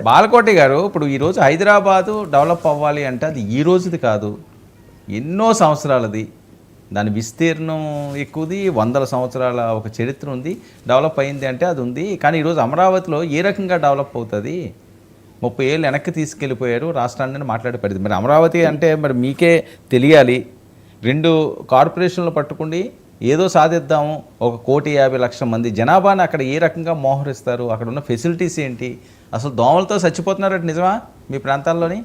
బాలకోటి గారు, ఇప్పుడు ఈరోజు హైదరాబాదు డెవలప్ అవ్వాలి అంటే అది ఈ రోజుది కాదు, ఎన్నో సంవత్సరాలది. దాని విస్తీర్ణం ఎక్కువది, వందల సంవత్సరాల ఒక చరిత్ర ఉంది. డెవలప్ అయింది అంటే అది ఉంది. కానీ ఈరోజు అమరావతిలో ఏ రకంగా డెవలప్ అవుతుంది? 30 ఏళ్ళు వెనక్కి తీసుకెళ్ళిపోయారు రాష్ట్రాన్ని మాట్లాడే పరిస్థితి. మరి అమరావతి అంటే మరి మీకే తెలియాలి. 2 కార్పొరేషన్లు పట్టుకుండి ఏదో సాధిద్దాము, 1,50,00,000 మంది జనాభాని అక్కడ ఏ రకంగా మోహరిస్తారు? అక్కడ ఉన్న ఫెసిలిటీస్ ఏంటి? అసలు దోమలతో చచ్చిపోతున్నారట, నిజమా మీ ప్రాంతాల్లోని?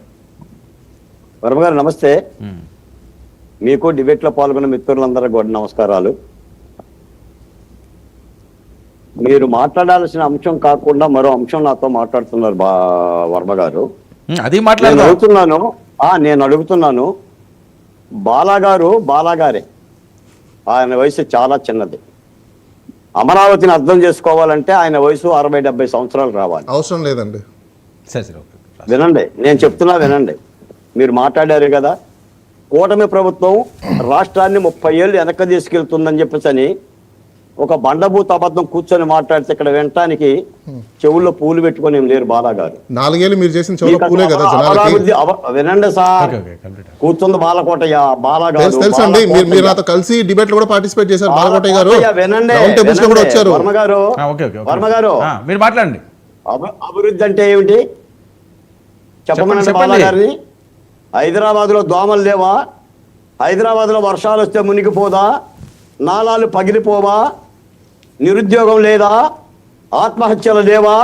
వర్మ గారు నమస్తే. మీకు డిబేట్లో పాల్గొన్న మిత్రులందరికీ కూడా నమస్కారాలు. మీరు మాట్లాడాల్సిన అంశం కాకుండా మరో అంశం నాతో మాట్లాడుతున్నారు వర్మ గారు. అది నేను అడుగుతున్నాను బాలాగారే, ఆయన వయసు చాలా చిన్నది. అమరావతిని అర్థం చేసుకోవాలంటే ఆయన వయసు 60-70 సంవత్సరాలు రావాలి. అవసరం లేదండి. వినండి, నేను చెప్తున్నా వినండి. మీరు మాట్లాడారు కదా, కూటమి ప్రభుత్వం రాష్ట్రాన్ని 30 ఏళ్ళు వెనక్కి తీసుకెళ్తుందని చెప్పేసి ఒక బండబూత అబద్ధం కూర్చొని మాట్లాడితే ఇక్కడ వినటానికి చెవుల్లో పూలు పెట్టుకొని ఏం లేరు బాలాగారు. 4 ఏళ్ళు మీరు చేసిన చెవుల్లో పూలే కదా. వినండి సార్, కూర్చుంది బాలకోటయ్య. బాలాగారు తెలుసండి, మీరు నాతో కలిసి డిబేట్ లో కూడా పార్టిసిపేట్ చేశారు బాలకోటయ్య గారు. వినండి, వర్మ గారు మీరు మాట్లాడండి. అభివృద్ధి అంటే ఏమిటి చెప్పమనండి బాలాగారిని. హైదరాబాద్ లో దోమలు లేవా? హైదరాబాద్ లో వర్షాలు వస్తే మునిగిపోదా? నాలాలు పగిలిపోవా? నిరుద్యోగం లేదా? ఆత్మహత్యలు లేవా?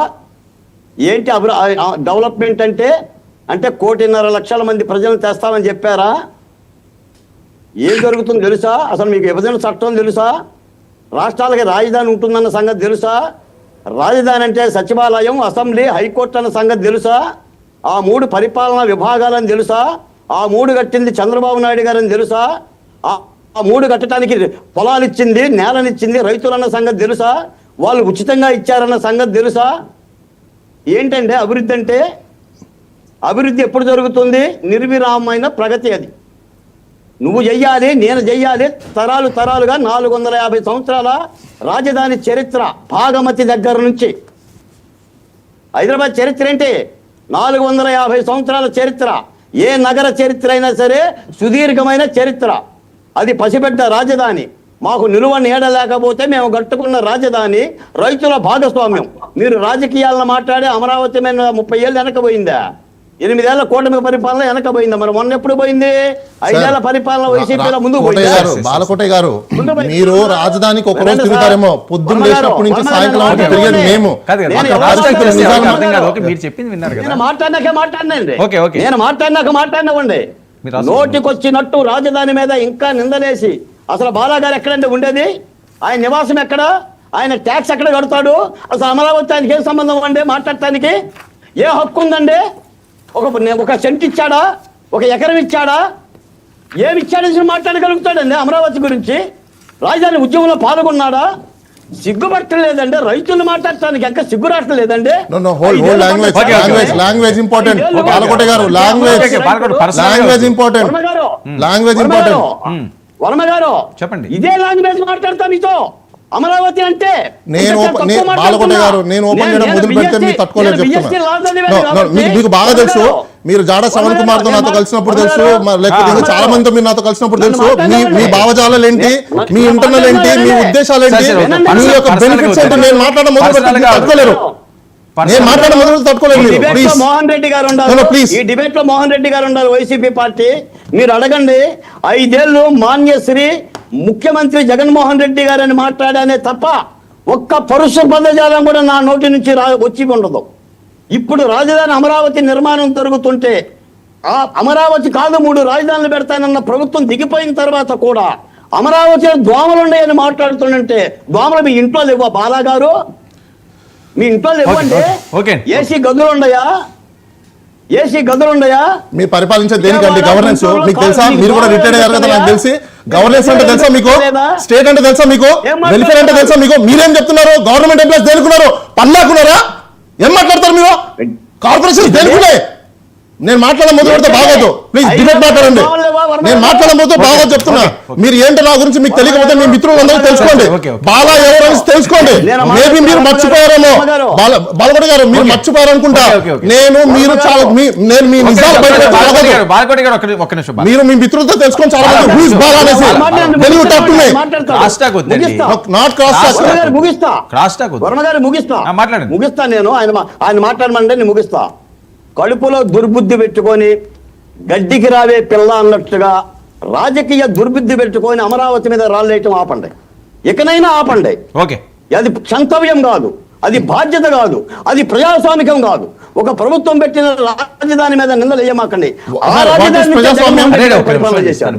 ఏంటి డెవలప్మెంట్ అంటే 1.5 మంది ప్రజలను తెస్తామని చెప్పారా? ఏం జరుగుతుందో తెలుసా? అసలు మీకు విభజన చట్టం తెలుసా? రాష్ట్రాలకి రాజధాని ఉంటుందన్న సంగతి తెలుసా? రాజధాని అంటే సచివాలయం, అసెంబ్లీ, హైకోర్టు అన్న సంగతి తెలుసా? ఆ 3 పరిపాలనా విభాగాలని తెలుసా? ఆ 3 కట్టింది చంద్రబాబు నాయుడు గారని తెలుసా? ఆ 3 కట్టడానికి పొలాలు ఇచ్చింది, నేలనిచ్చింది రైతులన్న సంగతి తెలుసా? వాళ్ళు ఉచితంగా ఇచ్చారన్న సంగతి తెలుసా? ఏంటంటే అభివృద్ధి అంటే? అభివృద్ధి ఎప్పుడు జరుగుతుంది? నిర్విరామమైన ప్రగతి. అది నువ్వు చెయ్యాలి, నేను చెయ్యాలి. తరాలుగా 450 సంవత్సరాల రాజధాని చరిత్ర, భాగమతి దగ్గర నుంచి హైదరాబాద్ చరిత్ర ఏంటి? 450 సంవత్సరాల చరిత్ర. ఏ నగర చరిత్ర అయినా సరే సుదీర్ఘమైన చరిత్ర. అది పసిబిడ్డ రాజధాని. మాకు నిలువ నీడ లేకపోతే మేము కట్టుకున్న రాజధాని రైతుల భాగస్వామ్యం. మీరు రాజకీయాలను మాట్లాడే అమరావతి మీద 30 ఏళ్ళు వెనకపోయిందా? 8 ఏళ్ల కూటమి పరిపాలన వెనకపోయిందా? మరి మొన్న ఎప్పుడు పోయింది? 5 ఏళ్ల పరిపాలన వైసీపీలో ముందు పోయింది. బాలకోటయ్య గారు, మీరు రాజధానికి ఒక రోజు తిరుగుతారేమో, పొద్దున్న లేచినప్పటి నుంచి సాయంకాలం తిరిగేది మేము. నేను మాట్లాడినాక మాట్లాడినామండి. నోటికొచ్చినట్టు రాజధాని మీద ఇంకా నిందలేసి అసలు బాలాగారు ఎక్కడంటే ఉండేది? ఆయన నివాసం ఎక్కడ? ఆయన ట్యాక్స్ ఎక్కడ కడతాడు? అసలు అమరావతి ఆయనకి ఏం సంబంధం అండి మాట్లాడటానికి? ఏ హక్కు ఉందండి? ఒక సెంట్ ఇచ్చాడా? ఒక ఎకరం ఇచ్చాడా? ఏమి ఇచ్చాడని మాట్లాడగలుగుతాడండి అమరావతి గురించి? రాజధాని ఉద్యమంలో పాల్గొన్నాడా? సిగ్గుపట్టలేదండి రైతులు మాట్లాడటానికి. ఇంకా సిగ్గు రావట్లేదండి. లాంగ్వేజ్ ఇంపార్టెంట్ వర్మ గారు చెప్పండి. ఇదే లాంగ్వేజ్ మాట్లాడతా మీతో. అమరావతి అంటే బాలకోటయ్య గారు, నేను ఓపెన్ చేయడం మొదలు పెడితే మీరు తట్టుకోలేదు చెప్తున్నా. మీకు బాగా తెలుసు, మీరు జాడ శ్రవణ్ కుమార్ తో నాతో కలిసినప్పుడు తెలుసు, లేకపోతే చాలా మందితో మీరు నాతో కలిసినప్పుడు తెలుసు. మీ భావజాలాలు ఏంటి, మీ ఇంటర్నల్ ఏంటి, మీ ఉద్దేశాలు ఏంటి, మీ యొక్క బెనిఫిట్స్ ఏంటి. నేను మాట్లాడడం మొదలు పెడితే తట్టుకోలేరు. మోహన్ రెడ్డి గారు ఉండాలి ఈ డిబేట్ లో. మోహన్ రెడ్డి గారు ఉండాలి వైసీపీ పార్టీ. మీరు అడగండి, 5 ఏళ్ళు మాన్యశ్రీ ముఖ్యమంత్రి జగన్మోహన్ రెడ్డి గారని మాట్లాడానే తప్ప ఒక్క పరుష పదజాలం కూడా నా నోటి నుంచి వచ్చి ఉండదు. ఇప్పుడు రాజధాని అమరావతి నిర్మాణం జరుగుతుంటే ఆ అమరావతి కాదు 3 రాజధానులు పెడతానన్న ప్రభుత్వం దిగిపోయిన తర్వాత కూడా అమరావతిలో దోమలు ఉన్నాయని మాట్లాడుతుంటే, దోమలు మీ ఇంట్లో లేవా బాలాగారు? మీ ఇంట్లో ఇవ్వండి. ఏసీ గదులు ఉండయా? మీ పరిపాలించే దేనికంటే గవర్నెన్స్ మీకు తెలుసా? మీరు కూడా రిటైర్డ్ అయ్యారు కదా, నాకు తెలిసి. గవర్నెన్స్ అంటే తెలుసా మీకు? స్టేట్ అంటే తెలుసా మీకు? వెల్ఫేర్ అంటే తెలుసా మీకు? మీరేం చెప్తున్నారు? గవర్నమెంట్ ఎంప్లాయీస్ దేనికున్నారు? పన్నాకున్నారా? ఏం మాట్లాడతారు మీరు? కార్పొరేషన్ దేనికున్నాయి? నేను మాట్లాడడం మొదలు పెడితే బాగోదు. ప్లీజ్ డిబేట్ మాట్లాడండి. నేను మాట్లాడడం మొదలు బాగోదు చెప్తున్నా. మీరు ఏంటో నా గురించి మీకు తెలియకపోతే మీ మిత్రులందరూ తెలుసుకోండి. బాలా ఎవరైనా తెలుసుకోండి. మేబీ మీరు మర్చిపోయారేమో. బాలకోటి గారు మీరు మర్చిపోయారు అనుకుంటా. నేను మీరు చాలా నేను మీ నిజాలు మీరు మీ మిత్రులతో తెలుసుకొని చాలా మంది హూ ఇస్ బాలా అనేసి Telugu talk to me not cross talk. ముగిస్తా నేను. ఆయన మాట్లాడమంటే నేను ముగిస్తా. కడుపులో దుర్బుద్ధి పెట్టుకొని గడ్డికి రావే పిల్ల అన్నట్టుగా రాజకీయ దుర్బుద్ధి పెట్టుకొని అమరావతి మీద రాళ్ళేయటం ఆపండి. ఇకనైనా ఆపండి. ఓకే, అది క్షంతవ్యం కాదు, అది బాధ్యత కాదు, అది ప్రజాస్వామికం కాదు. ఒక ప్రభుత్వం పెట్టిన రాజధాని మీద నిందలు వేయమాకండి. ఆ రాజధాని పరిపాలన చేశారు.